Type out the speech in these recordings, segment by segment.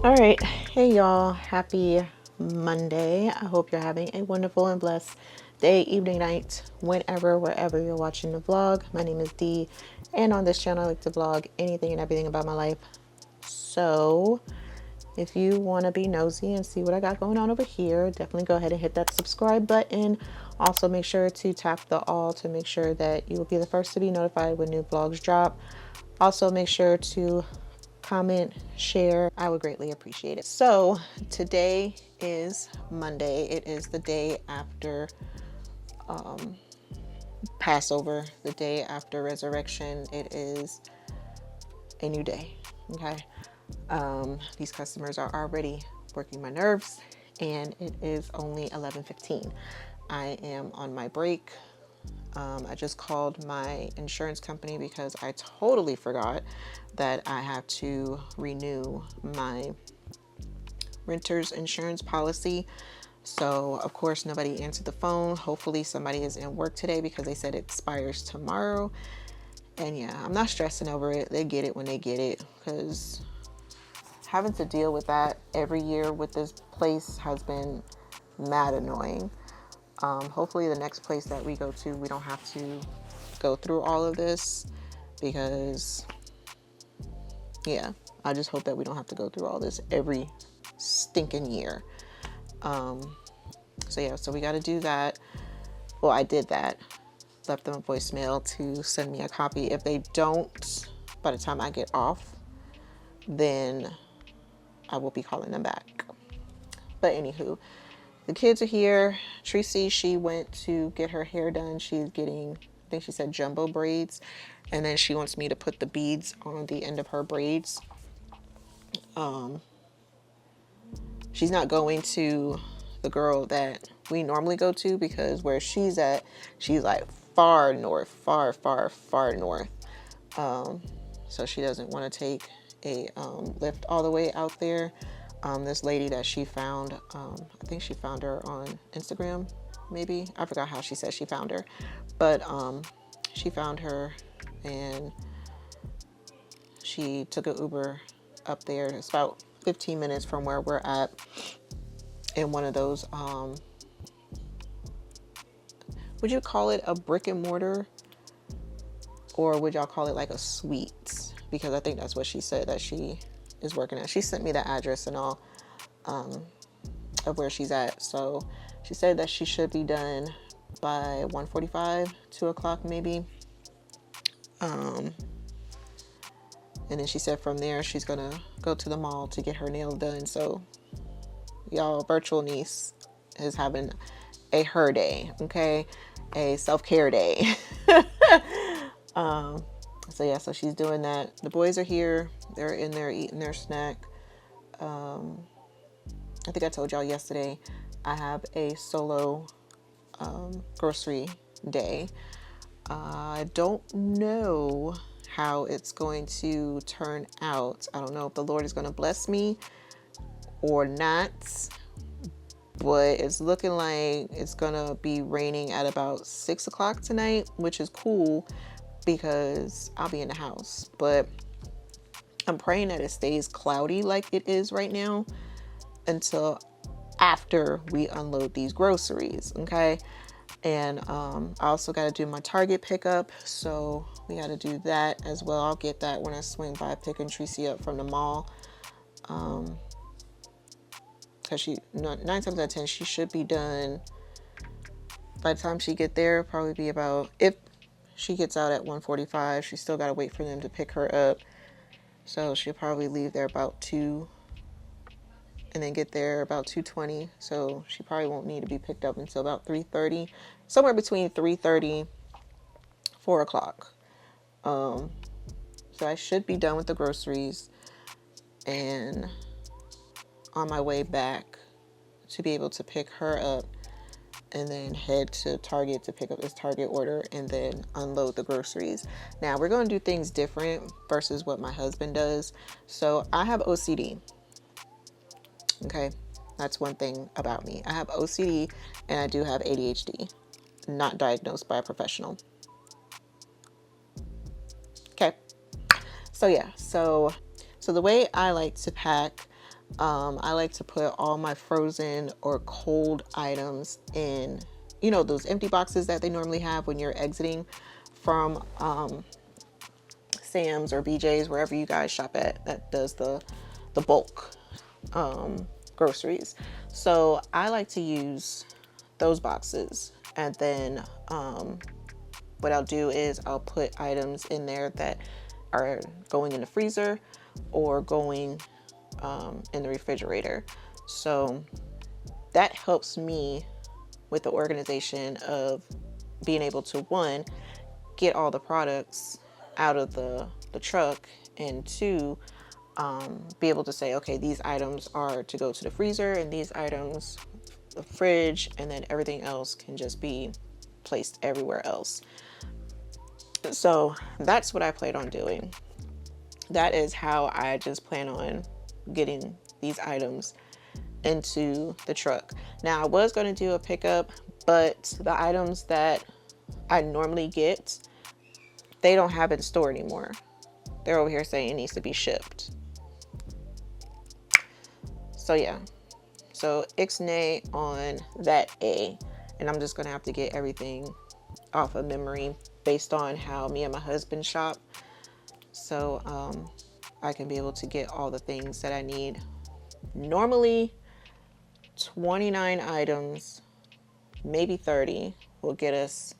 All right. Hey, y'all. Happy Monday. I hope you're having a wonderful and blessed day, evening, night, whenever, wherever you're watching the vlog. My name is Dee, and on this channel, I like to vlog anything and everything about my life. So, if you want to be nosy and see what I got going on over here, definitely go ahead and hit that subscribe button. Also, make sure to tap the all to make sure that you will be the first to be notified when new vlogs drop. Also, make sure to comment, share. I would greatly appreciate it. So today is Monday. It is the day after Passover, the day after resurrection. It is a new day. Okay. These customers are already working my nerves, and it is only 11:15. I am on my break. I just called my insurance company because I totally forgot that I have to renew my renter's insurance policy. So, of course, nobody answered the phone. Hopefully, somebody is in work today because they said it expires tomorrow. And yeah, I'm not stressing over it. They get it when they get it, because having to deal with that every year with this place has been mad annoying. Hopefully the next place that we go to, we don't have to go through all of this, because yeah, I just hope that we don't have to go through all this every stinking year. So yeah, so we got to do that. Well, I did that. Left them a voicemail to send me a copy. If they don't, by the time I get off, then I will be calling them back. But anywho, the kids are here. Tracy, she went to get her hair done. She's getting, I think she said jumbo braids. And then she wants me to put the beads on the end of her braids. She's not going to the girl that we normally go to, because where she's at, she's like far north, far north. So she doesn't want to take a lift all the way out there. This lady that she found, I think she found her on Instagram, maybe. I forgot how she said she found her. But she found her, and she took an Uber up there. It's about 15 minutes from where we're at, in one of those, would you call it a brick and mortar, or would y'all call it like a suite? Because I think that's what she said that she is working at. She sent me the address and all of where she's at. So she said that she should be done by 1:45, 2 o'clock maybe. And then she said from there she's gonna go to the mall to get her nails done. So y'all, virtual niece is having a her day, okay? A self-care day. So yeah, so she's doing that. The boys are here. They're in there eating their snack. I think I told y'all yesterday, I have a solo grocery day. I don't know how it's going to turn out. I don't know if the Lord is going to bless me or not, but it's looking like it's going to be raining at about 6 o'clock tonight, which is cool because I'll be in the house. But I'm praying that it stays cloudy like it is right now until after we unload these groceries, okay? And I also got to do my Target pickup, so we got to do that as well. I'll get that when I swing by picking Tracy up from the mall, because she, 9 times out of 10, she should be done by the time she get there. Probably be about, if she gets out at 1:45, she still got to wait for them to pick her up, so she'll probably leave there about 2 and then get there about 2:20. So she probably won't need to be picked up until about 3:30, somewhere between 3:30, 4 o'clock. So I should be done with the groceries and on my way back to be able to pick her up, and then head to Target to pick up this Target order and then unload the groceries. Now we're going to do things different versus what my husband does. So I have OCD. Okay, that's one thing about me. I have OCD and I do have ADHD, not diagnosed by a professional. Okay, so yeah, so the way I like to pack, I like to put all my frozen or cold items in, you know, those empty boxes that they normally have when you're exiting from Sam's or BJ's, wherever you guys shop at that does the bulk groceries. So I like to use those boxes, and then what I'll do is I'll put items in there that are going in the freezer or going in the refrigerator. So that helps me with the organization of being able to, one, get all the products out of the truck, and two, be able to say, okay, these items are to go to the freezer and these items the fridge, and then everything else can just be placed everywhere else. So that's what I plan on doing. That is how I just plan on getting these items into the truck. Now, I was going to do a pickup, but the items that I normally get, they don't have in store anymore. They're over here saying it needs to be shipped. So yeah, so ixnay on that A, and I'm just gonna have to get everything off of memory based on how me and my husband shop, so I can be able to get all the things that I need. Normally 29 items, maybe 30, will get us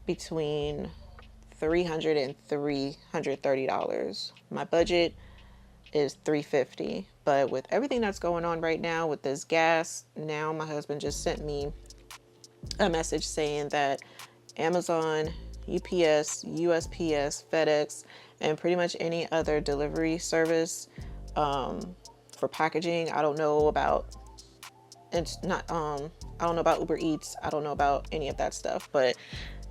between $300 and $330. My budget is $350, but with everything that's going on right now with this gas, now my husband just sent me a message saying that Amazon, UPS, USPS, FedEx, and pretty much any other delivery service for packaging. I don't know about, it's not I don't know about Uber Eats, I don't know about any of that stuff, but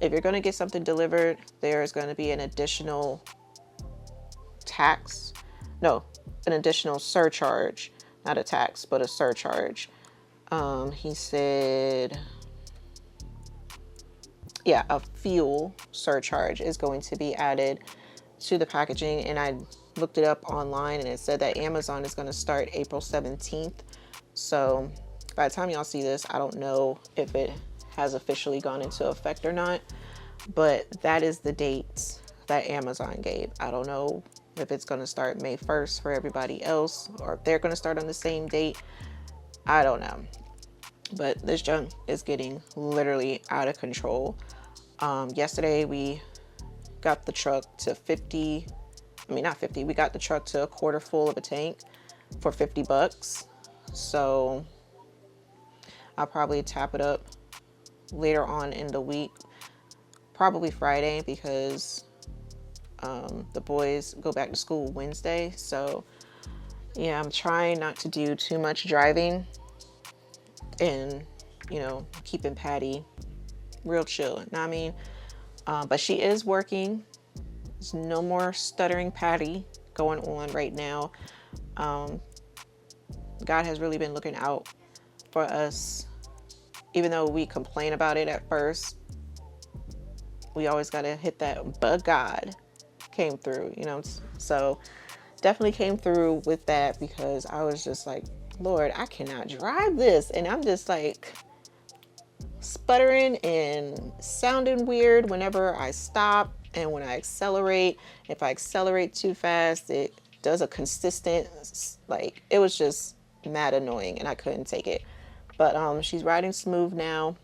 if you're going to get something delivered, there's going to be an additional tax. No, an additional surcharge, not a tax, but a surcharge. He said, yeah, a fuel surcharge is going to be added to the packaging. And I looked it up online, and it said that Amazon is going to start April 17th. So by the time y'all see this, I don't know if it has officially gone into effect or not, but that is the date that Amazon gave. I don't know if it's going to start May 1st for everybody else, or if they're going to start on the same date. I don't know. But this junk is getting literally out of control. Yesterday we got the truck to 50, I mean, not 50, we got the truck to a quarter full of a tank for $50. So I'll probably tap it up later on in the week, probably Friday, because the boys go back to school Wednesday. So yeah, I'm trying not to do too much driving and, you know, keeping Patty real chill. Know what I mean? But she is working. There's no more stuttering Patty going on right now. God has really been looking out for us. Even though we complain about it at first, we always got to hit that, but God came through, you know. So definitely came through with that, because I was just like, Lord, I cannot drive this. And I'm just like sputtering and sounding weird whenever I stop and when I accelerate. If I accelerate too fast, it does a consistent, like, it was just mad annoying and I couldn't take it. But she's riding smooth now.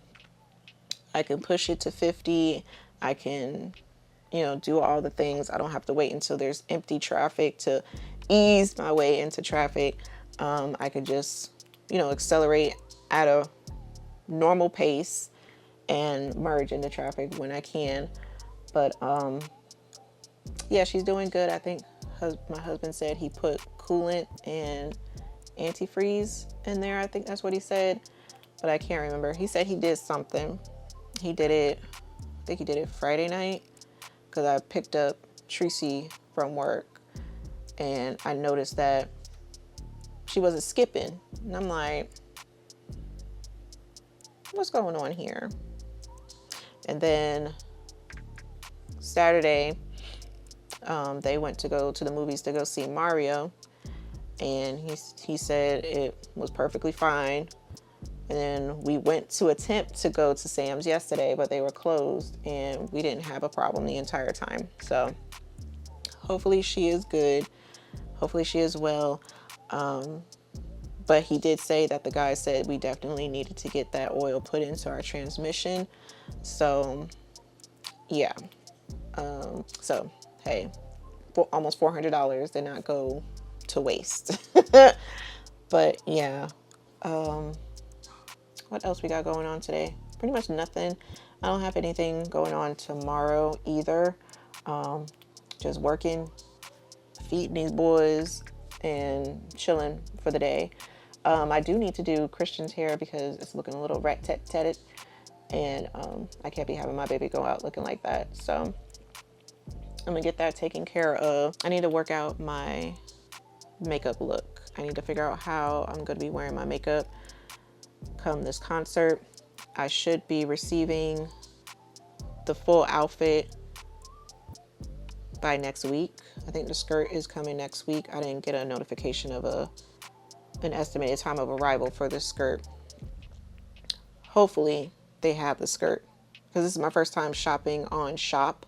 I can push it to 50. I can, you know, do all the things. I don't have to wait until there's empty traffic to ease my way into traffic. I can just, you know, accelerate at a normal pace and merge into traffic when I can. But yeah, she's doing good. I think my husband said he put coolant and antifreeze in there. I think that's what he said, but I can't remember. He said he did something. He did it, I think he did it Friday night, because I picked up Tracy from work and I noticed that she wasn't skipping. And I'm like, what's going on here? And then Saturday, they went to go to the movies to go see Mario. and he said it was perfectly fine. And then we went to attempt to go to Sam's yesterday, but they were closed, and we didn't have a problem the entire time. So hopefully she is good. Hopefully she is well. But he did say that the guy said we definitely needed to get that oil put into our transmission. So yeah. So hey, almost $400 did not go to waste. But yeah. What else we got going on today? Pretty much nothing. I don't have anything going on tomorrow either. Just working, feeding these boys, and chilling for the day. I do need to do Christian's hair because it's looking a little rat-tat-tatted, and I can't be having my baby go out looking like that. So I'm gonna get that taken care of. I need to work out my makeup look. I need to figure out how I'm gonna be wearing my makeup come this concert. I should be receiving the full outfit by next week. I think the skirt is coming next week. I didn't get a notification of an estimated time of arrival for the skirt. Hopefully they have the skirt, because this is my first time shopping on Shop.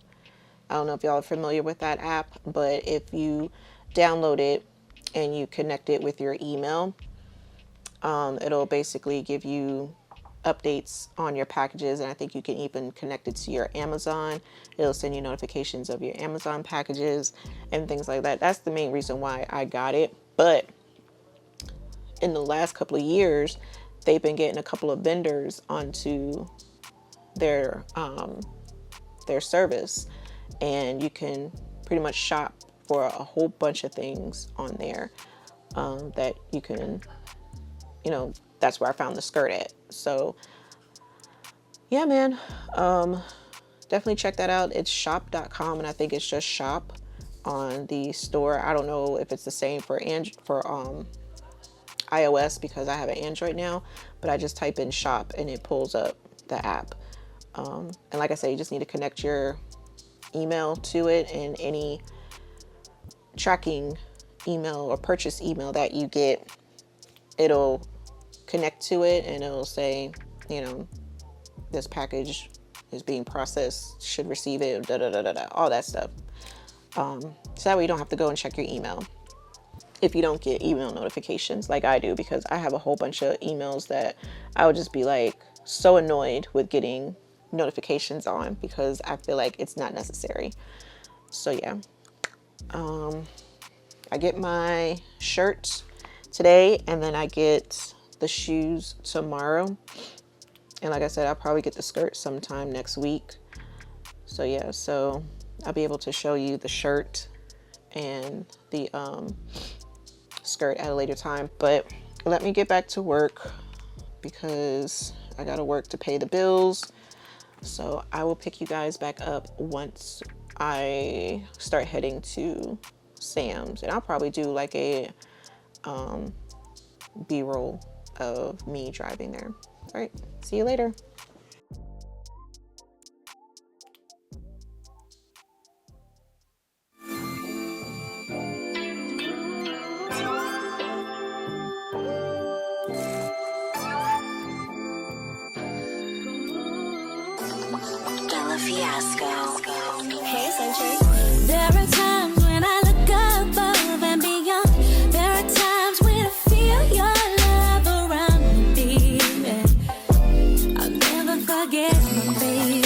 I don't know if y'all are familiar with that app, but if you download it and you connect it with your email, it'll basically give you updates on your packages, and I think you can even connect it to your Amazon. It'll send you notifications of your Amazon packages and things like that. That's the main reason why I got it. But in the last couple of years, they've been getting a couple of vendors onto their service, and you can pretty much shop for a whole bunch of things on there that you can, that's where I found the skirt at. So yeah, man, definitely check that out. It's shop.com, and I think it's just shop on the store. I don't know if it's the same for iOS, because I have an Android now, but I just type in shop and it pulls up the app. And like I said, you just need to connect your email to it, and any tracking email or purchase email that you get, it'll connect to it, and it'll say, this package is being processed, should receive it, all that stuff. So that way you don't have to go and check your email if you don't get email notifications like I do, because I have a whole bunch of emails that I would just be like so annoyed with getting notifications on, because I feel like it's not necessary. So yeah, I get my shirt today, and then I get the shoes tomorrow, and like I said, I'll probably get the skirt sometime next week. So yeah, so I'll be able to show you the shirt and the skirt at a later time. But let me get back to work, because I gotta work to pay the bills. So I will pick you guys back up once I start heading to Sam's, and I'll probably do like a B-roll of me driving there. All right, see you later. Hey, Century. There are times when I look above and beyond. There are times when I feel your love around me, baby. I'll never forget my baby.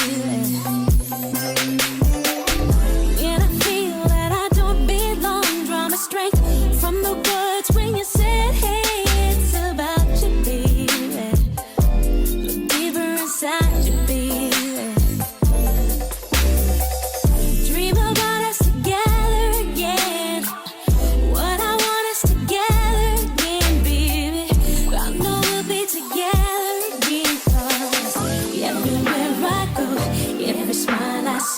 When I feel that I don't belong, draw my strength from the words when you said, hey, it's about you, baby. Look deeper inside you, baby.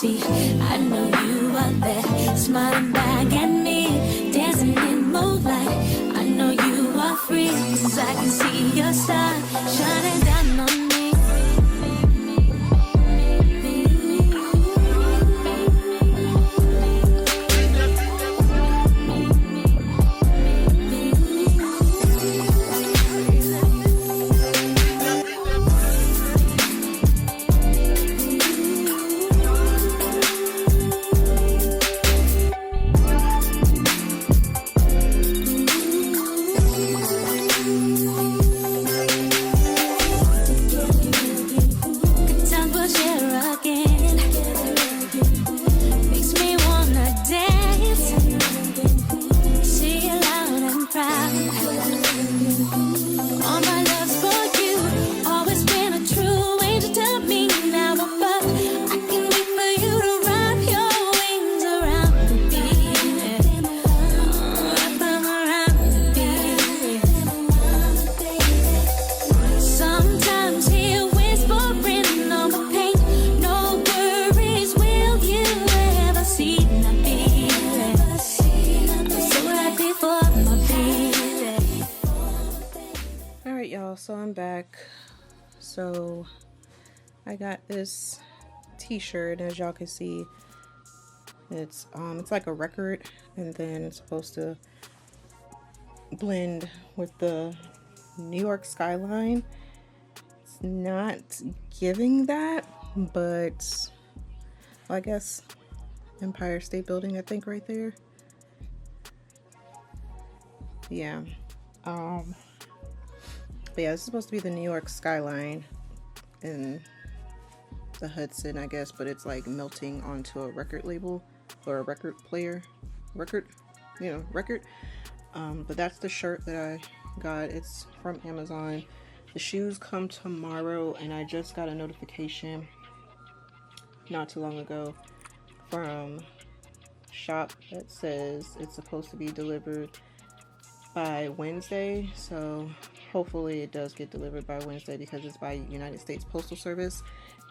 I know you are there, smiling back at me, dancing in moonlight. I know you are free, 'cause I can see your star shining down on me. back. So I got this t-shirt, and as y'all can see, it's like a record, and then it's supposed to blend with the New York skyline. It's not giving that, but well, I guess Empire State Building, I think, right there. Yeah. But yeah, this is supposed to be the New York skyline and the Hudson, I guess, but it's like melting onto a record label or a record player. Record. But that's the shirt that I got. It's from Amazon. The shoes come tomorrow, and I just got a notification not too long ago from shop that says it's supposed to be delivered by Wednesday. So hopefully it does get delivered by Wednesday, because it's by United States Postal Service,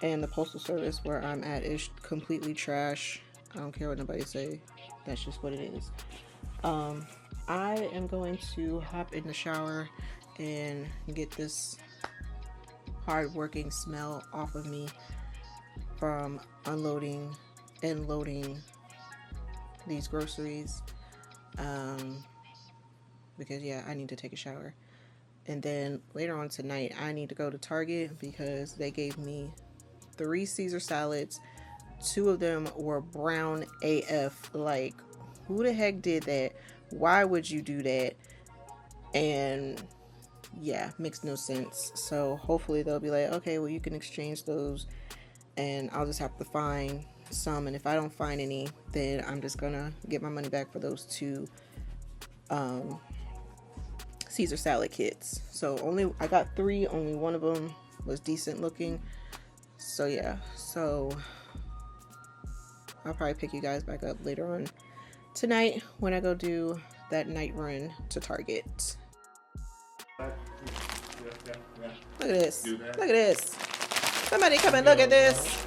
and the postal service where I'm at is completely trash. I don't care what nobody say. That's just what it is. I am going to hop in the shower and get this hard-working smell off of me from unloading and loading these groceries. Because yeah, I need to take a shower. And then later on tonight, I need to go to Target because they gave me 3 Caesar salads. 2 of them were brown AF. Like, who the heck did that? Why would you do that? And yeah, makes no sense. So hopefully they'll be like, okay, well, you can exchange those, and I'll just have to find some. And if I don't find any, then I'm just gonna get my money back for those 2 Caesar salad kits. So I got 3, only one of them was decent looking. So yeah, so I'll probably pick you guys back up later on tonight when I go do that night run to Target. Look at this. Look at this. Somebody come and look at this.